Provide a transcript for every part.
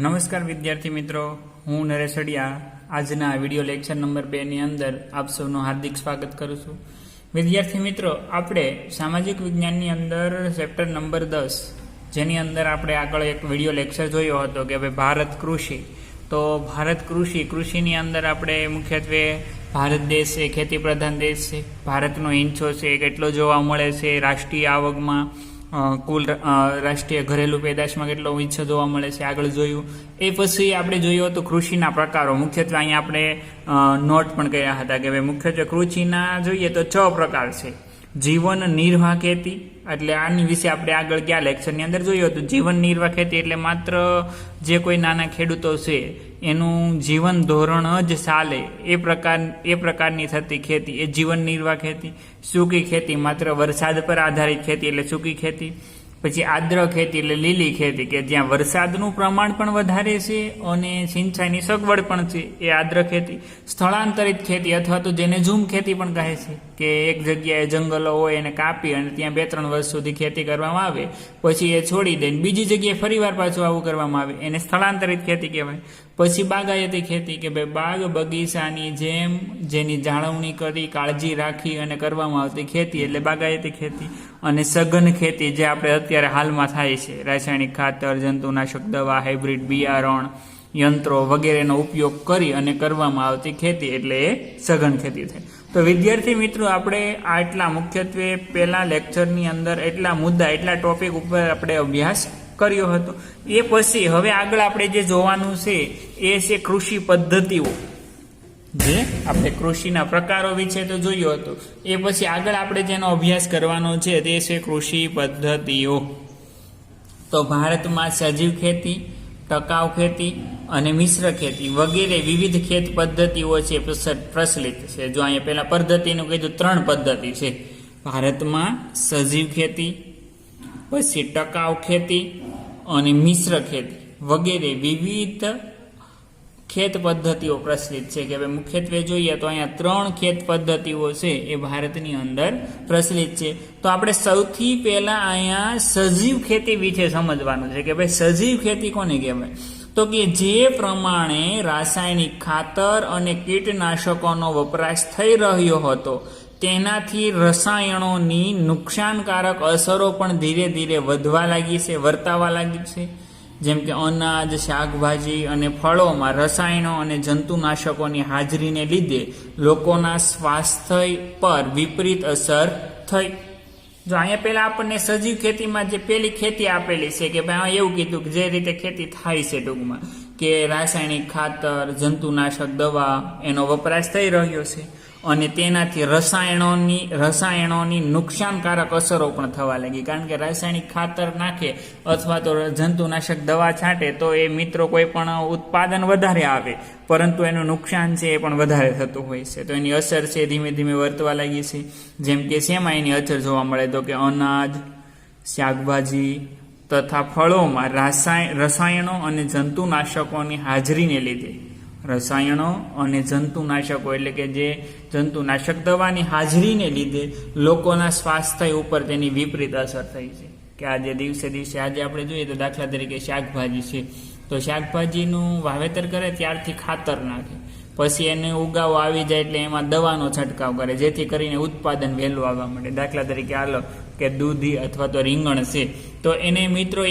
નમસ્કાર વિદ્યાર્થી મિત્રો, હું નરેશ અડિયા આજના વિડીયો લેક્ચર નંબર 2 ની અંદર આપ સૌનું હાર્દિક સ્વાગત કરું છું. વિદ્યાર્થી મિત્રો, આપણે સામાજિક વિજ્ઞાનની અંદર ચેપ્ટર નંબર 10 જેની અંદર આપણે આગળ એક વિડીયો લેક્ચર જોયો હતો કે ભાઈ ભારત કૃષિ. તો ભારત કૃષિની અંદર આપણે મુખ્યત્વે ભારત દેશ છે, ખેતી પ્રધાન દેશ છે, ભારતનો હિંચો છે કેટલો જોવા મળે છે, રાષ્ટ્રીય આવકમાં કુલ રાષ્ટ્રીય ઘરેલું પેદાશમાં કેટલો હિસ્સો જોવા મળે છે આગળ જોયું. એ પછી આપણે જોયું હતું કૃષિના પ્રકારો. મુખ્યત્વે અહીંયા આપણે નોટ પણ કર્યા હતા કે ભાઈ મુખ્યત્વે કૃષિના જોઈએ તો 6 પ્રકાર છે. જીવન નિર્વાહ ખેતી, એટલે આની વિશે આપણે આગળ ક્યાં લેક્ચરની અંદર જોયું હતું. જીવન નિર્વાહ ખેતી એટલે માત્ર જે કોઈ નાના ખેડૂતો છે એનું જીવન ધોરણ જ ચાલે એ પ્રકારની થતી ખેતી એ જીવન નિર્વાહ ખેતી. સૂકી ખેતી માત્ર વરસાદ પર આધારિત ખેતી એટલે સૂકી ખેતી. પછી આદ્ર ખેતી એટલે લીલી ખેતી કે જ્યાં વરસાદનું પ્રમાણ પણ વધારે છે અને સિંચાઈની સગવડ પણ છે એ આદ્ર ખેતી. સ્થળાંતરિત ખેતી અથવા તો જેને ઝૂમ ખેતી પણ કહે છે કે એક જગ્યાએ જંગલો હોય એને કાપી અને ત્યાં 2-3 વર્ષ સુધી ખેતી કરવામાં આવે, પછી એ છોડી દઈને બીજી જગ્યાએ ફરીવાર પાછું આવું કરવામાં આવે એને સ્થળાંતરિત ખેતી કહેવાય. પછી બાગાયતી ખેતી કે ભાઈ બાગ બગીચાની જેમ જેની જાળવણી કરી કાળજી રાખી અને કરવામાં આવતી ખેતી એટલે બાગાયતી ખેતી. અને સઘન ખેતી જે આપણે અત્યારે હાલમાં થાય છે, રાસાયણિક ખાતર, જંતુનાશક દવા, હાઇબ્રિડ બિયારણ, યંત્રો વગેરેનો ઉપયોગ કરી અને કરવામાં આવતી ખેતી એટલે એ સઘન ખેતી થાય. તો વિદ્યાર્થી મિત્રો, આપણે આટલા મુખ્યત્વે પહેલા લેક્ચરની અંદર એટલા મુદ્દા એટલા ટોપિક ઉપર આપણે અભ્યાસ કર્યો હતો. એ પછી હવે આગળ આપણે જે જોવાનું છે એ છે કૃષિ પદ્ધતિઓ. જે આપણે કૃષિના પ્રકારો વિશે તો જોયું હતું, એ પછી આગળ આપણે જેનો અભ્યાસ કરવાનો છે તે છે કૃષિ પદ્ધતિઓ. તો ભારતમાં સજીવ ખેતી, ટકાઉ ખેતી અને મિશ્ર ખેતી વગેરે વિવિધ ખેત પદ્ધતિઓ છે પ્રચલિત છે. જો અહીંયા પહેલા પદ્ધતિનું કીધું 3 પદ્ધતિ છે. ભારતમાં સજીવ ખેતી, પછી ટકાઉ ખેતી અને મિશ્ર ખેતી વગેરે વિવિધ ખેત પદ્ધતિઓ પ્રચલિત છે. કે ભાઈ મુખ્યત્વે જોઈએ તો અહીંયા 3 ખેત પદ્ધતિઓ છે એ ભારતની અંદર પ્રચલિત છે. તો આપણે સૌથી પહેલા અહીંયા સજીવ ખેતી વિશે સમજવાનું છે કે ભાઈ સજીવ ખેતી કોને કહેવાય. તો કે જે પ્રમાણે રાસાયણિક ખાતર અને કીટનાશકોનો વપરાશ થઈ રહ્યો હતો તેનાથી રસાયણોની નુકસાનકારક અસરો પણ ધીરે ધીરે વર્તાવા લાગી છે. જેમ કે અનાજ, શાકભાજી અને ફળોમાં રસાયણો અને જંતુનાશકોની હાજરીને લીધે લોકોના સ્વાસ્થ્ય પર વિપરીત અસર થઈ. જો અહીંયા પહેલા આપણને સજીવ ખેતીમાં જે પહેલી ખેતી આપેલી છે કે ભાઈ એવું કીધું કે જે રીતે ખેતી થાય છે ટૂંકમાં કે રાસાયણિક ખાતર, જંતુનાશક દવા એનો વપરાશ થઈ રહ્યો છે અને તેનાથી રસાયણોની નુકસાનકારક અસરો પણ થવા લાગી. કારણ કે રાસાયણિક ખાતર નાખે અથવા તો જંતુનાશક દવા છાંટે તો એ મિત્રો કોઈ પણ ઉત્પાદન વધારે આવે પરંતુ એનું નુકસાન છે એ પણ વધારે થતું હોય છે. તો એની અસર છે ધીમે ધીમે વર્તવા લાગી છે. જેમ કે શેમાં એની અસર જોવા મળે તો કે અનાજ, શાકભાજી તથા ફળોમાં રસાયણો અને જંતુનાશકોની હાજરીને લીધે રસાયણો અને જંતુનાશકો એટલે કે જે જંતુનાશક દવાની હાજરીને લીધે લોકોના સ્વાસ્થ્ય ઉપર તેની વિપરીત અસર થઈ છે. કે આજે દિવસે આજે આપણે જોઈએ તો દાખલા તરીકે શાકભાજી છે, તો શાકભાજીનું વાવેતર કરે ત્યારથી ખાતર નાખે, પછી એને ઉગાવો આવી જાય એટલે એમાં દવાનો છંટકાવ કરે જેથી કરીને ઉત્પાદન વહેલું આવવા માંડે. દાખલા તરીકે હાલો કે દૂધી અથવા તો રીંગણ છે તો એને મિત્રો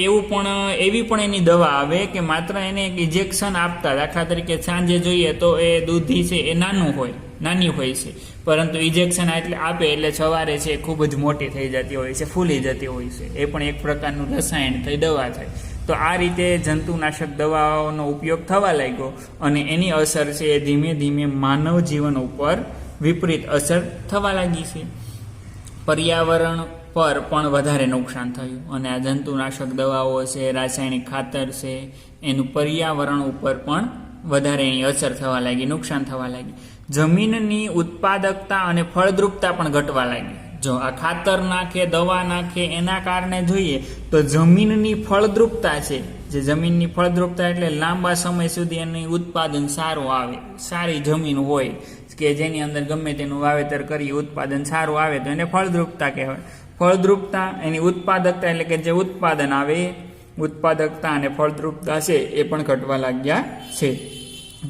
એવી પણ એની દવા આવે કે માત્ર એને એક ઇન્જેક્શન આપતા. દાખલા તરીકે સાંજે જોઈએ તો એ દૂધી છે એ નાની હોય છે પરંતુ ઇન્જેક્શન આપે એટલે સવારે છે ખૂબ જ મોટી થઈ જતી હોય છે, ફૂલી જતી હોય છે. એ પણ એક પ્રકારનું રસાયણ થઈ દવા થાય. તો આ રીતે જંતુનાશક દવાઓનો ઉપયોગ થવા લાગ્યો અને એની અસર છે એ ધીમે ધીમે માનવ જીવન ઉપર વિપરીત અસર થવા લાગી છે. પર્યાવરણ પર પણ વધારે નુકસાન થયું અને આ જંતુનાશક દવાઓ છે, રાસાયણિક ખાતર છે, એનું પર્યાવરણ ઉપર પણ વધારે એની અસર થવા લાગી, નુકસાન થવા લાગી. જમીનની ઉત્પાદકતા અને ફળદ્રુપતા પણ ઘટવા લાગી. જો આ ખાતર નાખે, દવા નાખે એના કારણે જોઈએ તો જમીનની ફળદ્રુપતા છે, જે જમીનની ફળદ્રુપતા એટલે લાંબા સમય સુધી એનું ઉત્પાદન સારું આવે. સારી જમીન હોય કે જેની અંદર ગમે તેનું વાવેતર કરી ઉત્પાદન સારું આવે તો એને ફળદ્રુપતા કહેવાય. ફળદ્રુપતા એની ઉત્પાદકતા એટલે કે જે ઉત્પાદન આવે ઉત્પાદકતા અને ફળદ્રુપતા છે એ પણ ઘટવા લાગ્યા છે,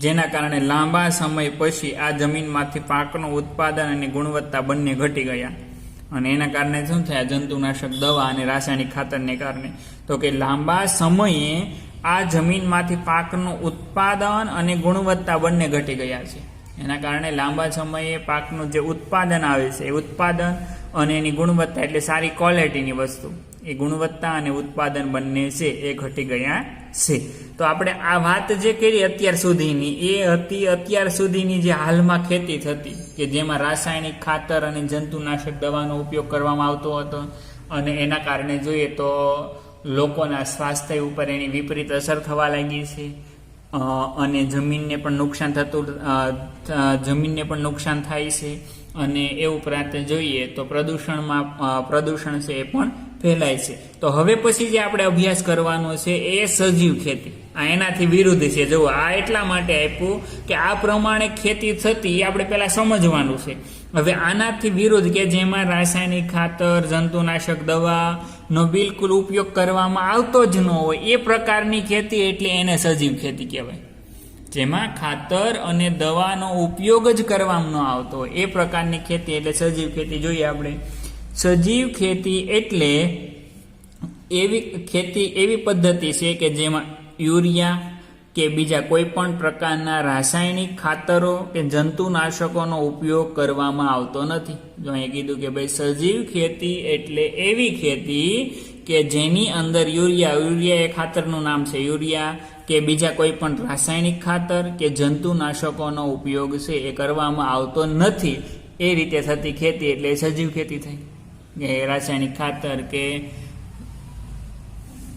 જેના કારણે લાંબા સમય પછી આ જમીનમાંથી પાકનું ઉત્પાદન અને ગુણવત્તા બંને ઘટી ગયા. અને એના કારણે શું થયા? જંતુનાશક દવા અને રાસાયણિક ખાતરને કારણે. તો કે લાંબા સમયે આ જમીનમાંથી પાકનું ઉત્પાદન અને ગુણવત્તા બંને ઘટી ગયા છે. એના કારણે લાંબા સમયે પાકનું જે ઉત્પાદન આવે છે એ ઉત્પાદન અને એની ગુણવત્તા એટલે સારી ક્વોલિટીની વસ્તુ, એ ગુણવત્તા અને ઉત્પાદન બંને છે એ ઘટી ગયા છે. તો આપણે આ વાત જે કરી અત્યાર સુધીની એ હતી અત્યાર સુધીની જે હાલમાં ખેતી થતી કે જેમાં રાસાયણિક ખાતર અને જંતુનાશક દવાનો ઉપયોગ કરવામાં આવતો હતો, અને એના કારણે જોઈએ તો લોકોના સ્વાસ્થ્ય ઉપર એની વિપરીત અસર થવા લાગી છે, અને જમીનને પણ નુકસાન થાય છે. અને એ ઉપરાંત જોઈએ તો પ્રદૂષણ છે એ પણ ફેલાય છે. તો હવે પછી જે આપણે અભ્યાસ કરવાનો છે એ સજીવ ખેતી, આ એનાથી વિરુદ્ધ છે. જુઓ, આ એટલા માટે આપ્યું કે આ પ્રમાણે ખેતી થતી એ આપણે પહેલા સમજવાનું છે. હવે આનાથી વિરુદ્ધ કે જેમાં રાસાયણિક ખાતર, જંતુનાશક દવાનો બિલકુલ ઉપયોગ કરવામાં આવતો જ ન હોય એ પ્રકારની ખેતી એટલે એને સજીવ ખેતી કહેવાય. જેમાં ખાતર અને દવાનો ઉપયોગ જ કરવામાં ન આવતો હોય એ પ્રકારની ખેતી એટલે સજીવ ખેતી. જોઈએ આપણે સજીવ ખેતી એટલે એવી પદ્ધતિ છે કે જેમાં યુરિયા કે બીજા કોઈ પણ પ્રકારના રાસાયણિક ખાતરો કે જંતુનાશકોનો ઉપયોગ કરવામાં આવતો નથી. જો અહીં કીધું કે ભાઈ સજીવ ખેતી એટલે એવી ખેતી કે જેની અંદર યુરિયા એ ખાતરનું નામ છે, યુરિયા કે બીજા કોઈ પણ રાસાયણિક ખાતર કે જંતુનાશકોનો ઉપયોગ છે એ કરવામાં આવતો નથી. એ રીતે થતી ખેતી એટલે સજીવ ખેતી થઈ. કે રાસાયણિક ખાતર કે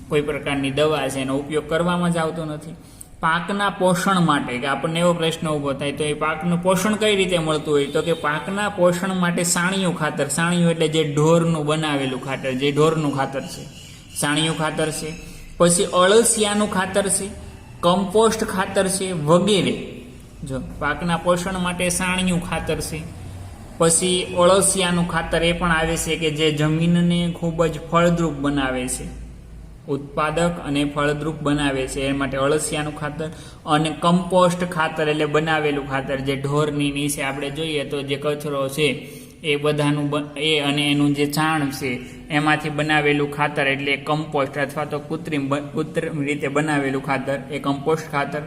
કોઈ પ્રકારની દવા છે એનો ઉપયોગ કરવામાં જ આવતો નથી. પાકના પોષણ માટે, કે આપણને એવો પ્રશ્ન ઉભો થાય તો એ પાકનું પોષણ કઈ રીતે મળતું હોય? તો કે પાકના પોષણ માટે સાણિયું ખાતર, સાણિયું એટલે જે ઢોરનું બનાવેલું ખાતર, જે ઢોરનું ખાતર છે, સાણિયું ખાતર છે. પછી અળસિયાનું ખાતર છે, કમ્પોસ્ટ ખાતર છે વગેરે. જો પાકના પોષણ માટે સાણિયું ખાતર છે. પછી અળસિયાનું ખાતર એ પણ આવે છે કે જે જમીનને ખૂબ જ ફળદ્રુપ બનાવે છે, ઉત્પાદક અને ફળદ્રુપ બનાવે છે, એ માટે અળસિયાનું ખાતર. અને કમ્પોસ્ટ ખાતર એટલે બનાવેલું ખાતર, જે ઢોરની નીચે આપણે જોઈએ તો જે કચરો છે એ બધાનું અને એનું જે છાણ છે એમાંથી બનાવેલું ખાતર એટલે કમ્પોસ્ટ, અથવા તો કૃત્રિમ રીતે બનાવેલું ખાતર એ કમ્પોસ્ટ ખાતર.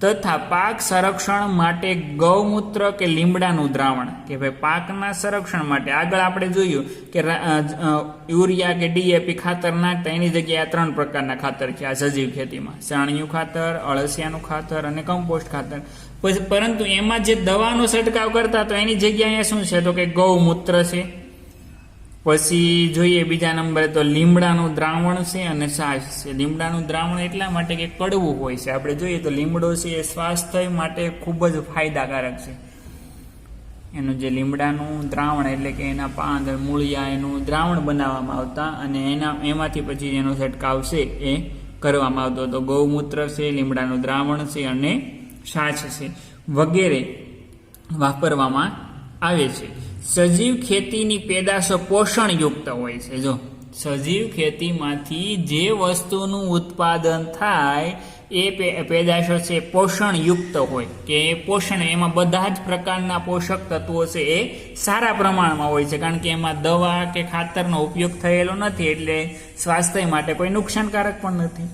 તથા પાક સંરક્ષણ માટે ગૌમૂત્ર કે લીમડાનું દ્રાવણ, કે ભાઈ પાકના સંરક્ષણ માટે આગળ આપણે જોયું કે યુરિયા કે ડીએપી ખાતર નાખતા એની જગ્યાએ 3 પ્રકારના ખાતર છે આ સજીવ ખેતીમાં: સાણિયું ખાતર, અળસિયાનું ખાતર અને કમ્પોસ્ટ ખાતર. પછી પરંતુ એમાં જે દવાનો છંટકાવ કરતા તો એની જગ્યાએ શું છે? તો કે ગૌમૂત્ર છે. પછી જોઈએ બીજા નંબરે તો લીમડાનું દ્રાવણ છે અને છાશ છે. લીમડાનું દ્રાવણ એટલા માટે કે કડવું હોય છે. આપણે જોઈએ તો લીમડો છે એ સ્વાસ્થ્ય માટે ખૂબ જ ફાયદાકારક છે. એનું જે લીમડાનું દ્રાવણ એટલે કે એના પાન, મૂળિયા, એનું દ્રાવણ બનાવવામાં આવતા અને એમાંથી પછી એનો છંટકાવ છે એ કરવામાં આવતો. તો ગૌમૂત્ર છે, લીમડાનું દ્રાવણ છે અને છાશ છે વગેરે વાપરવામાં આવે છે. સજીવ ખેતીની પેદાશો પોષણયુક્ત હોય છે. જો સજીવ ખેતીમાંથી જે વસ્તુનું ઉત્પાદન થાય એ પેદાશો છે પોષણયુક્ત હોય, કે પોષણ એમાં બધા જ પ્રકારના પોષક તત્વો છે એ સારા પ્રમાણમાં હોય છે, કારણ કે એમાં દવા કે ખાતરનો ઉપયોગ થયેલો નથી એટલે સ્વાસ્થ્ય માટે કોઈ નુકસાનકારક પણ નથી.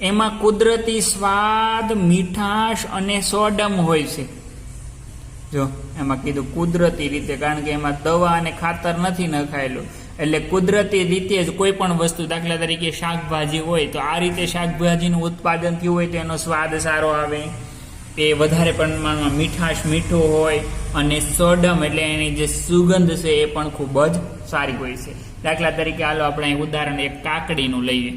એમાં કુદરતી સ્વાદ, મીઠાશ અને સોડમ હોય છે. જો એમાં કીધું કુદરતી રીતે, કારણ કે એમાં દવા અને ખાતર નથી નખાયેલું, એટલે કુદરતી રીતે જ કોઈ પણ વસ્તુ, દાખલા તરીકે શાકભાજી હોય તો આ રીતે શાકભાજીનું ઉત્પાદન થયું હોય તો એનો સ્વાદ સારો આવે, એ વધારે પ્રમાણમાં મીઠું હોય, અને સોડમ એટલે એની જે સુગંધ છે એ પણ ખૂબ જ સારી હોય છે. દાખલા તરીકે હાલો આપણે ઉદાહરણ એક કાકડીનું લઈએ.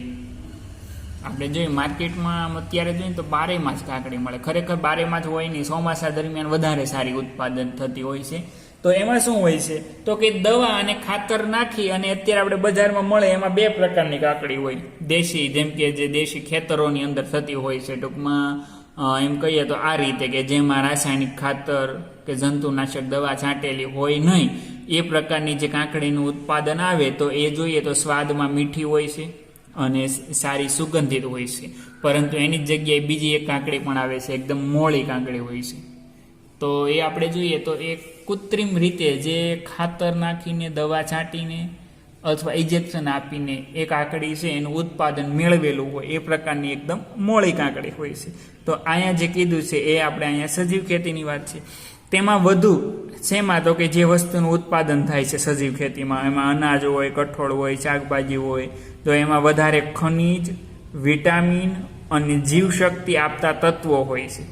આપણે જોઈએ માર્કેટમાં અત્યારે જોઈએ તો 12 માસ કાકડી મળે. ખરેખર 12 માસ હોય નહીં, ચોમાસા દરમિયાન વધારે સારી ઉત્પાદન થતી હોય છે. તો એમાં શું હોય છે? તો કે દવા અને ખાતર નાખી અને અત્યારે આપણે બજારમાં મળે એમાં 2 પ્રકારની કાકડી હોય. દેશી, જેમ કે જે દેશી ખેતરોની અંદર થતી હોય છે, ટૂંકમાં એમ કહીએ તો આ રીતે, કે જેમાં રાસાયણિક ખાતર કે જંતુનાશક દવા છાંટેલી હોય નહીં, એ પ્રકારની જે કાકડીનું ઉત્પાદન આવે તો એ જોઈએ તો સ્વાદમાં મીઠી હોય છે અને સારી સુગંધિત હોય છે, પરંતુ એની જ જગ્યાએ બીજી એક કાકડી પણ આવે છે, એકદમ મોળી કાકડી હોય છે. તો એ આપણે જોઈએ તો એ કૃત્રિમ રીતે જે ખાતર નાખીને, દવા છાંટીને અથવા ઇન્જેક્શન આપીને એ કાકડી છે એનું ઉત્પાદન મેળવેલું હોય એ પ્રકારની એકદમ મોળી કાકડી હોય છે. તો અહીંયા જે કીધું છે એ આપણે અહીંયા સજીવ ખેતીની વાત છે. તેમાં વધુ શેમાં તો કે જે વસ્તુનું ઉત્પાદન થાય છે સજીવ ખેતીમાં, એમાં અનાજ હોય, કઠોળ હોય, શાકભાજી હોય, તો એમાં વધારે ખનિજ, વિટામિન અને જીવશક્તિ આપતા તત્વો હોય છે.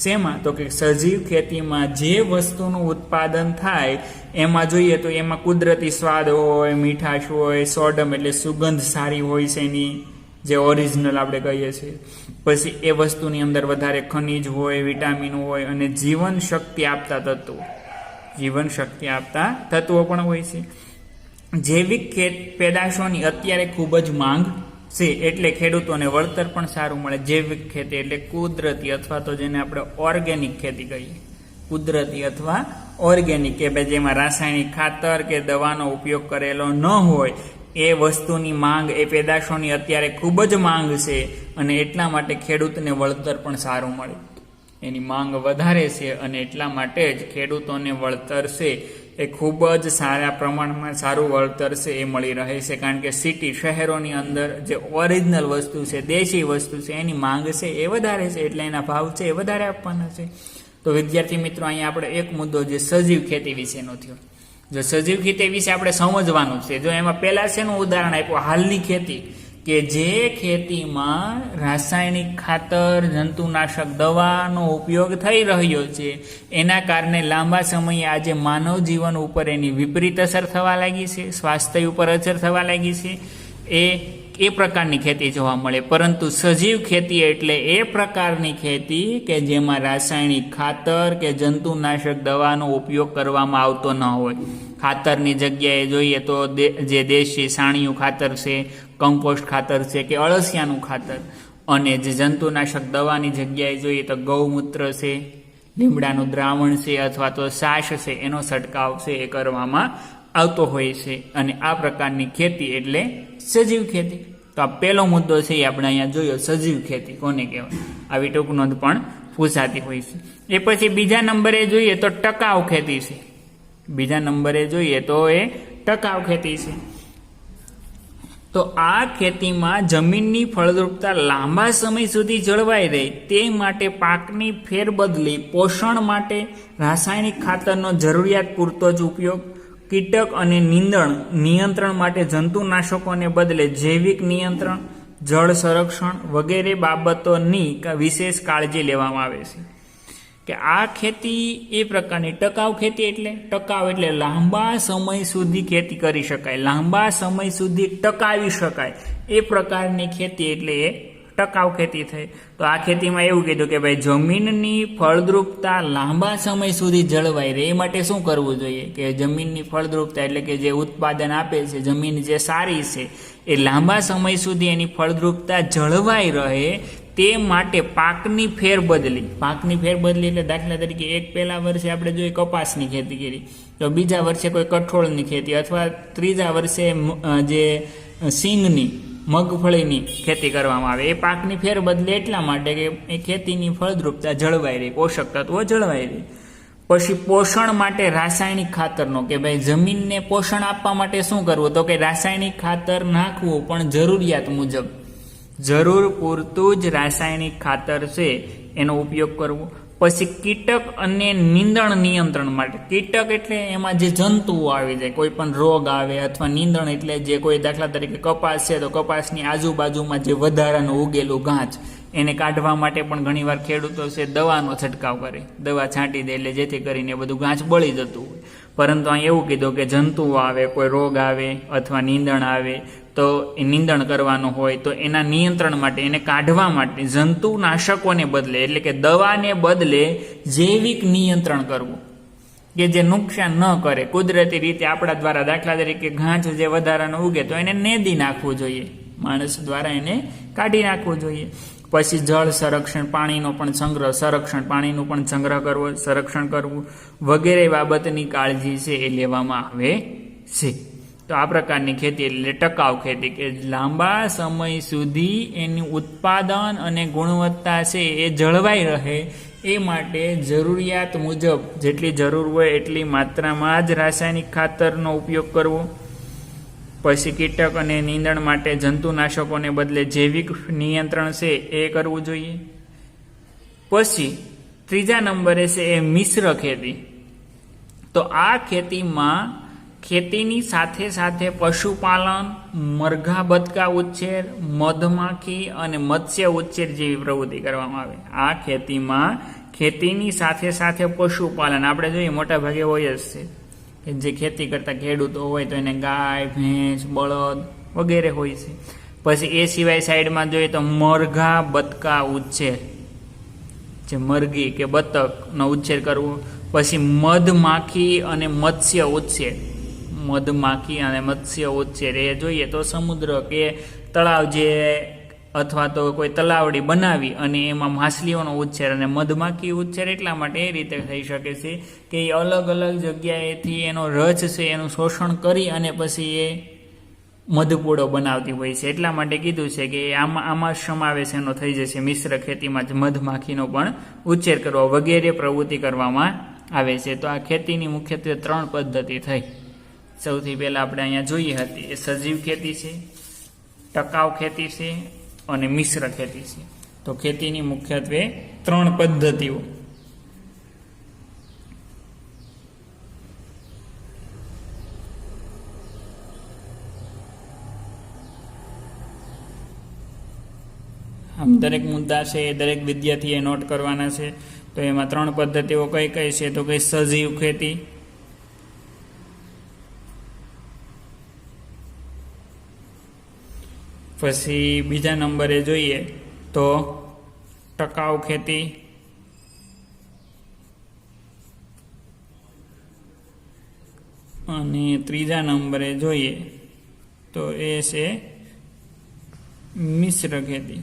શેમાં તો કે સજીવ ખેતીમાં જે વસ્તુનું ઉત્પાદન થાય એમાં જોઈએ તો એમાં કુદરતી સ્વાદ હોય, મીઠાશ હોય, સોડમ એટલે સુગંધ સારી હોય છે એની, જે ઓરિજિનલ આપણે કહીએ છીએ. પછી એ વસ્તુની અંદર વધારે ખનિજ હોય, વિટામિન હોય અને જીવન શક્તિ આપતા તત્વો પણ હોય છે. જૈવિક પેદાશોની અત્યારે ખૂબ જ માંગ છે, એટલે ખેડૂતોને વળતર પણ સારું મળે. જૈવિક ખેતી એટલે કુદરતી અથવા તો જેને આપણે ઓર્ગેનિક ખેતી કહીએ, કુદરતી અથવા ઓર્ગેનિક, કે ભાઈ જેમાં રાસાયણિક ખાતર કે દવાનો ઉપયોગ કરેલો ન હોય એ વસ્તુની માંગ, એ પેદાશોની અત્યારે ખૂબ જ માંગ છે અને એટલા માટે ખેડૂતને વળતર પણ સારું મળે. એની માંગ વધારે છે અને એટલા માટે જ ખેડૂતોને વળતર છે એ ખૂબ જ સારા પ્રમાણમાં સારું વળતર છે એ મળી રહે છે. કારણ કે સિટી, શહેરોની અંદર જે ઓરિજિનલ વસ્તુ છે, દેશી વસ્તુ છે, એની માંગ છે એ વધારે છે, એટલે એના ભાવ છે એ વધારે આપવાના છે. તો વિદ્યાર્થી મિત્રો, અહીંયા આપણે એક મુદ્દો જે સજીવ ખેતી વિશેનો થયો. જો સજીવ ખેતી વિશે આપણે સમજવાનું છે, જો એમાં પહેલા શેનું ઉદાહરણ આપ્યું, હાલની ખેતી, કે જે ખેતીમાં રાસાયણિક ખાતર, જંતુનાશક દવાનો ઉપયોગ થઈ રહ્યો છે, એના કારણે લાંબા સમયે આજે માનવ જીવન ઉપર એની વિપરીત અસર થવા લાગી છે, સ્વાસ્થ્ય ઉપર અસર થવા લાગી છે, એ પ્રકારની ખેતી જોવા મળે. પરંતુ સજીવ ખેતી એટલે એ પ્રકારની ખેતી કે જેમાં રાસાયણિક ખાતર કે જંતુનાશક દવાનો ઉપયોગ કરવામાં આવતો ન હોય. ખાતરની જગ્યાએ જોઈએ તો જે દેશી સાણિયું ખાતર છે, કમ્પોસ્ટ ખાતર છે કે અળસિયાનું ખાતર, અને જે જંતુનાશક દવાની જગ્યાએ જોઈએ તો ગૌમૂત્ર છે, લીમડાનું દ્રાવણ છે અથવા તો છાશ છે, એનો છંટકાવ છે એ કરવામાં આવતો હોય છે. અને આ પ્રકારની ખેતી એટલે સજીવ ખેતી. તો આ પહેલો મુદ્દો છે એ આપણે અહીંયા જોયો, સજીવ ખેતી કોને કહેવાય. આવી ટૂંક નોંધ પણ પૂછાતી હોય છે. એ પછી બીજા નંબરે જોઈએ તો ટકાઉ ખેતી છે. બીજા નંબરે જોઈએ તો એ ટકાઉ ખેતી છે. તો આ ખેતીમાં જમીનની ફળદ્રુપતા લાંબા સમય સુધી જળવાઈ રહે તે માટે પાકની ફેરબદલી, પોષણ માટે રાસાયણિક ખાતરનો જરૂરિયાત પૂરતો જ ઉપયોગ, કીટક અને નીંદણ નિયંત્રણ માટે જંતુનાશકોને બદલે જૈવિક નિયંત્રણ, જળ સંરક્ષણ વગેરે બાબતોની વિશેષ કાળજી લેવામાં આવે છે. કે આ ખેતી એ પ્રકારની ટકાઉ ખેતી, એટલે ટકાઉ એટલે લાંબા સમય સુધી ખેતી કરી શકાય, લાંબા સમય સુધી ટકાવી શકાય એ પ્રકારની ખેતી એટલે એ ટકાઉ ખેતી થઈ. તો આ ખેતીમાં એવું કીધું કે ભાઈ જમીનની ફળદ્રુપતા લાંબા સમય સુધી જળવાઈ રહે એ માટે શું કરવું જોઈએ, કે જમીનની ફળદ્રુપતા એટલે કે જે ઉત્પાદન આપે છે, જમીન જે સારી છે એ લાંબા સમય સુધી એની ફળદ્રુપતા જળવાઈ રહે તે માટે પાકની ફેરબદલી. પાકની ફેરબદલી એટલે દાખલા તરીકે એક પહેલા વર્ષે આપણે જોઈએ કપાસની ખેતી કરી, તો બીજા વર્ષે કોઈ કઠોળની ખેતી, અથવા ત્રીજા વર્ષે જે સિંગની, મગફળીની ખેતી કરવામાં આવે. એ પાકની ફેરબદલી એટલા માટે કે એ ખેતીની ફળદ્રુપતા જળવાઈ રહે, પોષક તત્વો જળવાઈ રહે. પછી પોષણ માટે રાસાયણિક ખાતરનો, કે ભાઈ જમીનને પોષણ આપવા માટે શું કરવું, તો કે રાસાયણિક ખાતર નાખવું, પણ જરૂરિયાત મુજબ, જરૂર પૂરતું જ રાસાયણિક ખાતર છે એનો ઉપયોગ કરવો. પછી કીટક અને નીંદણ નિયંત્રણ માટે, કીટક એટલે એમાં જે જંતુઓ આવી જાય, કોઈ પણ રોગ આવે, અથવા નીંદણ એટલે જે કોઈ દાખલા તરીકે કપાસ છે તો કપાસની આજુબાજુમાં જે વધારાનું ઉગેલું ઘાસ, એને કાઢવા માટે પણ ઘણીવાર ખેડૂતો છે દવાનો છંટકાવ કરે, દવા છાંટી દે, એટલે જેથી કરીને બધું ઘાસ બળી જતું હોય. પરંતુ અહીં એવું કીધું કે જંતુઓ આવે, કોઈ રોગ આવે અથવા નીંદણ આવે તો એ નીંદણ કરવાનું હોય તો એના નિયંત્રણ માટે, એને કાઢવા માટે જંતુનાશકોને બદલે એટલે કે દવાને બદલે જૈવિક નિયંત્રણ કરવું, કે જે નુકસાન ન કરે. કુદરતી રીતે આપણા દ્વારા દાખલા તરીકે ઘાસ જે વધારાનો ઉગે તો એને નેદી નાખવું જોઈએ, માણસ દ્વારા એને કાઢી નાખવું જોઈએ. પછી જળ સંરક્ષણ, પાણીનો પણ સંગ્રહ, પાણીનું પણ સંરક્ષણ કરવું વગેરે બાબતની કાળજી છે એ લેવામાં આવે છે. તો આ પ્રકારની ખેતી એટલે ટકાઉ ખેતી, કે લાંબા સમય સુધી એનું ઉત્પાદન અને ગુણવત્તા છે એ જળવાઈ રહે એ માટે જરૂરિયાત મુજબ જેટલી જરૂર હોય એટલી માત્રામાં જ રાસાયણિક ખાતરનો ઉપયોગ કરવો. પછી કીટક અને નીંદણ માટે જંતુનાશકોને બદલે જૈવિક નિયંત્રણ છે એ કરવું જોઈએ. પછી ત્રીજા નંબરે છે એ મિશ્ર ખેતી. તો આ ખેતીમાં ખેતીની સાથે સાથે પશુપાલન, મરઘા બતકા ઉછેર, મધમાખી અને મત્સ્ય ઉછેર જેવી પ્રવૃત્તિ કરવામાં આવે. આ ખેતીમાં ખેતીની સાથે સાથે પશુપાલન આપણે જોઈએ મોટા ભાગે હોય જ છે, કે જે ખેતી કરતા ખેડૂતો હોય તો એને ગાય, ભેંસ, બળદ વગેરે હોય છે. પછી એ સિવાય સાઈડમાં જોઈએ તો મરઘા બતકા ઉછેર, જે મરઘી કે બતકનો ઉછેર કરવો. પછી મધમાખી અને મત્સ્ય ઉછેર, મધમાખી અને મત્સ્ય ઉછેર એ જોઈએ તો સમુદ્ર કે તળાવ જે અથવા તો કોઈ તલાવડી બનાવી અને એમાં માછલીઓનો ઉછેર અને મધમાખી ઉછેર એટલા માટે એ રીતે થઈ શકે છે કે એ અલગ અલગ જગ્યાએથી એનો રસ છે એનું શોષણ કરી અને પછી એ મધપૂડો બનાવતી હોય છે. એટલા માટે કીધું છે કે આમાં સમાવેશ એનો થઈ જશે. મિશ્ર ખેતીમાં જ મધમાખીનો પણ ઉછેર કરવો વગેરે પ્રવૃત્તિ કરવામાં આવે છે. તો આ ખેતીની મુખ્યત્વે 3 પદ્ધતિ થઈ. સૌથી પહેલાં આપણે અહીંયા જોઈએ હતી એ સજીવ ખેતી છે, ટકાઉ ખેતી છે અને મિશ્ર ખેતી છે. તો ખેતીની મુખ્યત્વે 3 પદ્ધતિઓ. આમ દરેક મુદ્દા છે એ દરેક વિદ્યાર્થીએ નોટ કરવાના છે. તો એમાં 3 પદ્ધતિઓ કઈ કઈ છે તો કઈ સજીવ ખેતી, પછી બીજા નંબરે જોઈએ તો ટકાઉ ખેતી, અને ત્રીજા નંબરે જોઈએ તો એ છે મિશ્ર ખેતી.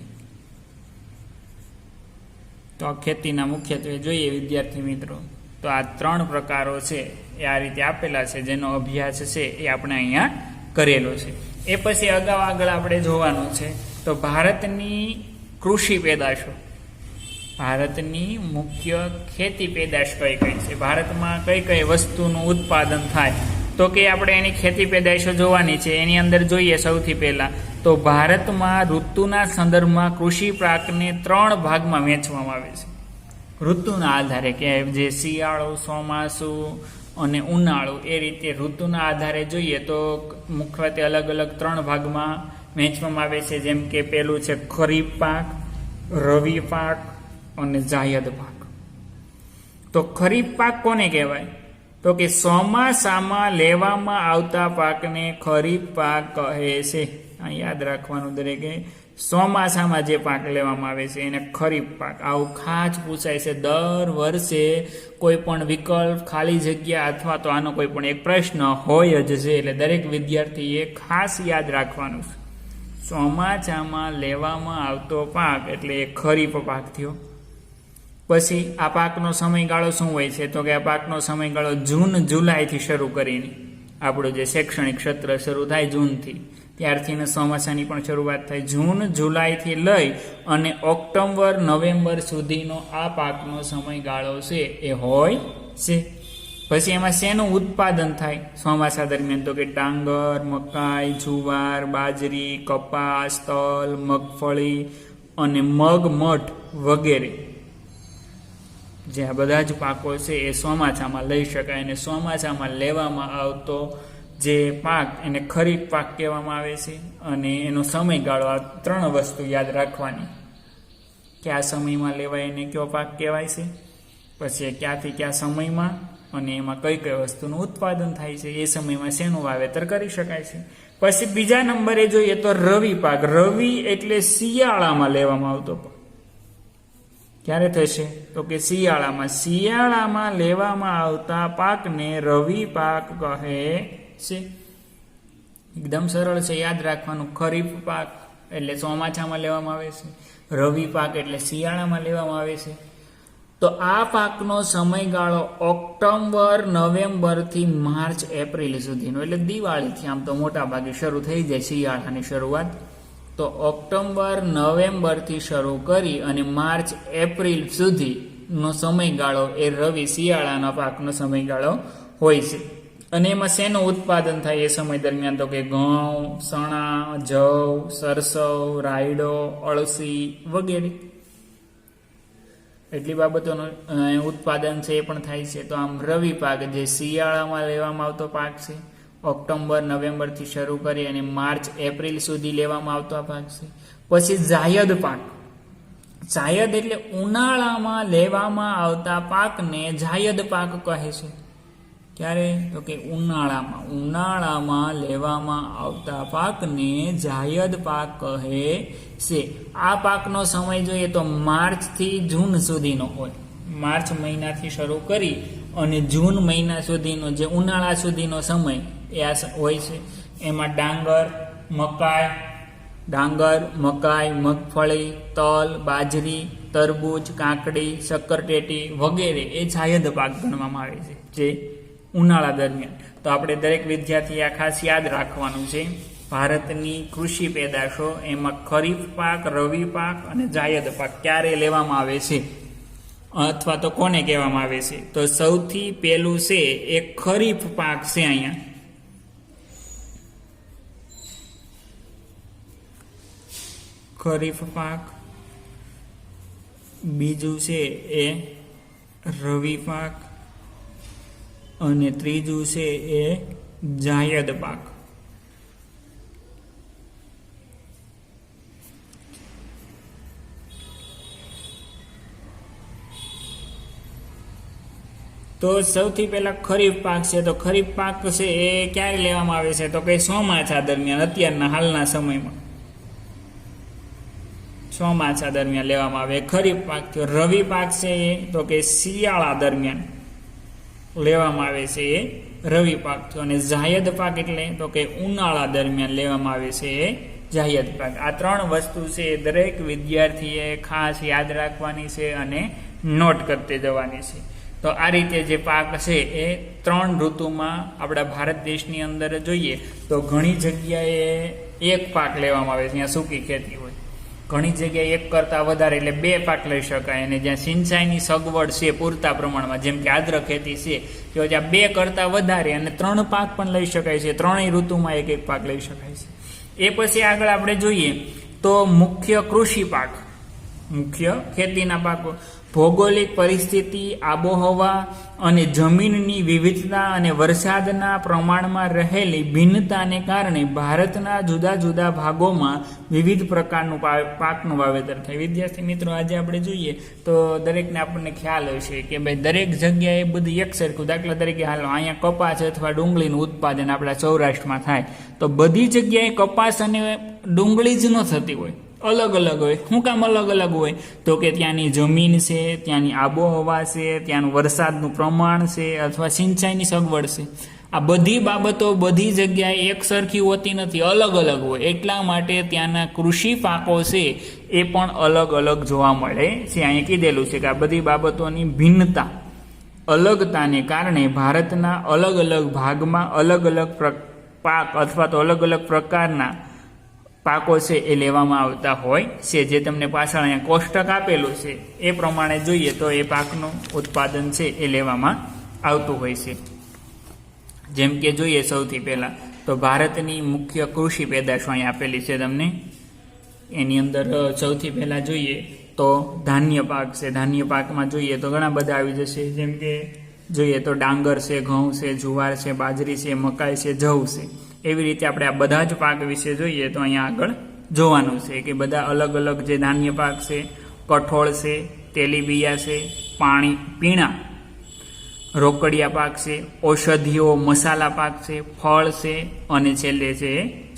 તો આ ખેતીના મુખ્યત્વે જોઈએ વિદ્યાર્થી મિત્રો તો આ 3 પ્રકારો છે એ આ રીતે આપેલા છે, જેનો અભ્યાસ છે એ આપણે અહીંયા કરેલો છે. એ પછી અગાઉ આગળ આપણે જોવાનું છે તો ભારતની કૃષિ પેદાશો, ભારતની મુખ્ય ખેતી પેદાશ કઈ કઈ છે, ભારતમાં કઈ કઈ વસ્તુનું ઉત્પાદન થાય તો કે આપણે એની ખેતી પેદાશો જોવાની છે. એની અંદર જોઈએ સૌથી પહેલા તો ભારતમાં ઋતુના સંદર્ભમાં કૃષિ પાકને 3 ભાગમાં વહેંચવામાં આવે છે. ઋતુના આધારે કે જે શિયાળો, ચોમાસું અને ઉનાળો એ રીતે ઋતુના આધારે જોઈએ તો મુખ્યત્વે અલગ અલગ 3 ભાગમાં વહેંચવામાં આવે છે. જેમ કે પેલું છે ખરીફ પાક, રવિ પાક અને જાયદ પાક. તો ખરીફ પાક કોને કહેવાય તો કે ચોમાસામાં લેવામાં આવતા પાકને ખરીફ પાક કહે છે. આ યાદ રાખવાનું દરેકે, ચોમાસામાં જે પાક લેવામાં આવે છે એને ખરીફ પાક. આવું ખાસ પૂછાય છે દર વર્ષે કોઈ પણ વિકલ્પ, ખાલી જગ્યા અથવા તો આનો કોઈ પણ એક પ્રશ્ન હોય જ છે. એટલે દરેક વિદ્યાર્થીએ ખાસ યાદ રાખવાનું છે. ચોમાસામાં લેવામાં આવતો પાક એટલે એ ખરીફ પાક થયો. પછી આ પાકનો સમયગાળો શું હોય છે તો કે આ પાકનો સમયગાળો જૂન જુલાઈથી શરૂ કરીને આપણું જે શૈક્ષણિક સત્ર શરૂ થાય જૂનથી, ત્યારથી ચોમાસાની પણ શરૂઆત થાય. જૂન જુલાઈથી લઈ અને ઓક્ટોબર નવેમ્બર સુધીનો આ પાકનો સમયગાળો છે એ હોય છે. પછી એમાં શેનું ઉત્પાદન થાય ચોમાસા દરમિયાન તો કે ડાંગર, મકાઈ, જુવાર, બાજરી, કપાસ, તલ, મગફળી અને મગ, મઠ વગેરે. જે આ બધા જ પાકો છે એ ચોમાસામાં લઈ શકાય. અને ચોમાસામાં લેવામાં આવતો જે પાક એને ખરીફ પાક કહેવામાં આવે છે. અને એનો સમયગાળો આ 3 વસ્તુ યાદ રાખવાની કે આ સમયમાં લેવાય એને કયો પાક કહેવાય છે, પછી ક્યાંથી ક્યાં સમયમાં, અને એમાં કઈ કઈ વસ્તુનું ઉત્પાદન થાય છે, એ સમયમાં શેનું વાવેતર કરી શકાય છે. પછી બીજા નંબરે જોઈએ તો રવિ પાક. રવિ એટલે શિયાળામાં લેવામાં આવતો પાક. ક્યારે થશે તો કે શિયાળામાં. શિયાળામાં લેવામાં આવતા પાકને રવિ પાક કહે છે. એકદમ સરળ છે, યાદ રાખવાનું. ખરીફ પાક એટલે ચોમાસામાં લેવામાં આવે છે, રવિ પાક એટલે શિયાળામાં લેવામાં આવે છે. તો તો આ પાકનો સમયગાળો ઓક્ટોબર નવેમ્બરથી માર્ચ એપ્રિલ સુધીનો, એટલે દિવાળીથી આમ તો મોટા ભાગે શરૂ થઈ જાય શિયાળાની શરૂઆત. તો ઓક્ટોબર નવેમ્બરથી શરૂ કરી અને માર્ચ એપ્રિલ સુધીનો સમયગાળો એ રવિ શિયાળાના પાકનો સમયગાળો હોય છે. અને એમાં શેનું ઉત્પાદન થાય એ સમય દરમિયાન? તો કે ઘઉં, ચણા, જવ, સરસવ, રાયડો, અળસી વગેરે એટલી બાબતોનું ઉત્પાદન છે એ પણ થાય છે. તો આમ રવિ પાક જે શિયાળામાં લેવામાં આવતો પાક છે, ઓક્ટોબર નવેમ્બરથી શરૂ કરી અને માર્ચ એપ્રિલ સુધી લેવામાં આવતો આ પાક છે. પછી જાયદ પાક. જાયદ એટલે ઉનાળામાં લેવામાં આવતા પાકને જાયદ પાક કહે છે. ક્યારે? તો કે ઉનાળામાં લેવામાં આવતા પાકને જાયદ પાક કહે છે. આ પાકનો સમય જોઈએ તો માર્ચથી જૂન સુધીનો હોય. માર્ચ મહિનાથી શરૂ કરી અને જૂન મહિના સુધીનો જે ઉનાળા સુધીનો સમય એ આ હોય છે. એમાં ડાંગર, મકાઈ, મગફળી, તલ, બાજરી, તરબૂચ, કાકડી, શક્કરટેટી વગેરે એ જાયદ પાક ગણવામાં આવે છે જે ઉનાળા દરમિયાન. તો આપણે દરેક વિદ્યાર્થી આ ખાસ યાદ રાખવાનું છે. ભારતની કૃષિ પેદાશો એમાં ખરીફ પાક, રવિ પાક અને જાયદ પાક ક્યારે લેવામાં આવે છે અથવા તો કોને કહેવામાં આવે છે? તો સૌથી પહેલું છે એ ખરીફ પાક છે અહીંયા. ખરીફ પાક. બીજું છે એ રવિ પાક અને ત્રીજું છે એ જાયદ પાક. તો સૌથી પહેલા ખરીફ પાક છે. તો ખરીફ પાક છે એ ક્યારે લેવામાં આવે છે? તો કે ચોમાસા દરમિયાન, અત્યારના હાલના સમયમાં ચોમાસા દરમિયાન લેવામાં આવે ખરીફ પાક. રવિ પાક છે એ તો કે શિયાળા દરમિયાન લેવામાં આવે છે એ રવિ પાક થયો. અને જાયદ પાક એટલે તો કે ઉનાળા દરમિયાન લેવામાં આવે છે એ જાયદ પાક. આ ત્રણ વસ્તુ છે એ દરેક વિદ્યાર્થીએ ખાસ યાદ રાખવાની છે અને નોટ કરતી જવાની છે. તો આ રીતે જે પાક છે એ ત્રણ ઋતુમાં આપણા ભારત દેશની અંદર જોઈએ તો ઘણી જગ્યાએ એક પાક લેવામાં આવે છે. ત્યાં સૂકી ખેતી હોય, ઘણી જગ્યાએ એક કરતાં વધારે એટલે બે પાક લઈ શકાય. અને જ્યાં સિંચાઈની સગવડ છે પૂરતા પ્રમાણમાં, જેમ કે આદ્ર ખેતી છે, તો જ્યાં બે કરતાં વધારે અને ત્રણ પાક પણ લઈ શકાય છે. ત્રણેય ઋતુમાં એક એક પાક લઈ શકાય છે. એ પછી આગળ આપણે જોઈએ તો મુખ્ય કૃષિ પાક, મુખ્ય ખેતીના પાકો. ભૌગોલિક પરિસ્થિતિ, આબોહવા અને જમીનની વિવિધતા અને વરસાદના પ્રમાણમાં રહેલી ભિન્નતાને કારણે ભારતના જુદા જુદા ભાગોમાં વિવિધ પ્રકારનું પાકનું વાવેતર થાય. વિદ્યાર્થી મિત્રો, આજે આપણે જોઈએ તો દરેકને આપણને ખ્યાલ હશે કે ભાઈ દરેક જગ્યાએ બધું એક સરખું. દાખલા તરીકે હાલો અહીંયા કપાસ અથવા ડુંગળીનું ઉત્પાદન આપણા સૌરાષ્ટ્રમાં થાય તો બધી જગ્યાએ કપાસ અને ડુંગળી જ ન થતી હોય, અલગ અલગ હોય. શું કામ અલગ અલગ હોય? તો કે ત્યાંની જમીન છે, ત્યાંની આબોહવા છે, ત્યાંનું વરસાદનું પ્રમાણ છે અથવા સિંચાઈની સગવડ છે. આ બધી બાબતો બધી જગ્યાએ એક સરખી હોતી નથી, અલગ અલગ હોય. એટલા માટે ત્યાંના કૃષિ પાકો છે એ પણ અલગ અલગ જોવા મળે છે. અહીંયા કીધેલું છે કે આ બધી બાબતોની ભિન્નતા, અલગતાને કારણે ભારતના અલગ અલગ ભાગમાં અલગ અલગ પાક અથવા તો અલગ અલગ પ્રકારના પાકો છે એ લેવામાં આવતા હોય છે. જે તમને પાછળ અહીંયા કોષ્ટક આપેલું છે એ પ્રમાણે જોઈએ તો એ પાકનું ઉત્પાદન છે એ લેવામાં આવતું હોય છે. જેમ કે જોઈએ સૌથી પહેલાં તો ભારતની મુખ્ય કૃષિ પેદાશો અહીં આપેલી છે તમને. એની અંદર સૌથી પહેલાં જોઈએ તો ધાન્ય પાક છે. ધાન્ય પાકમાં જોઈએ તો ઘણા બધા આવી જશે. જેમ કે જોઈએ તો ડાંગર છે, ઘઉં છે, જુવાર છે, બાજરી છે, મકાઈ છે, જવ છે. એવી રીતે આપણે આ બધા જ પાક વિશે જોઈએ તો અહીંયા આગળ જોવાનું છે કે બધા અલગ અલગ જે ધાન્ય પાક છે, કઠોળ છે, તેલીબિયા છે, પીણા રોકડિયા પાક છે, ઔષધિઓ મસાલા પાક છે, ફળ છે અને છેલ્લે છે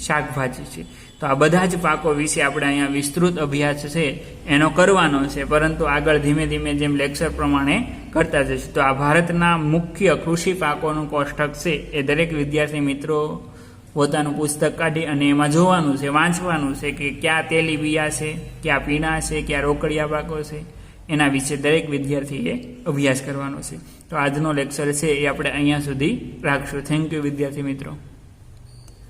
શાકભાજી છે. તો આ બધા જ પાકો વિશે આપણે અહીંયા વિસ્તૃત અભ્યાસ છે એનો કરવાનો છે, પરંતુ આગળ ધીમે ધીમે જેમ લેક્ચર પ્રમાણે કરતા જશે. તો આ ભારતના મુખ્ય કૃષિ પાકોનું કોષ્ટક છે એ દરેક વિદ્યાર્થી મિત્રો પોતાનું પુસ્તક કાઢી અને એમાં જોવાનું છે, વાંચવાનું છે કે ક્યાં તેલીબિયા છે, ક્યાં પીણા છે, ક્યાં રોકડિયા પાકો છે, એના વિશે દરેક વિદ્યાર્થીએ અભ્યાસ કરવાનો છે. તો આજનો લેક્ચર છે એ આપણે અહીંયા સુધી રાખશું. થેન્ક યુ વિદ્યાર્થી મિત્રો.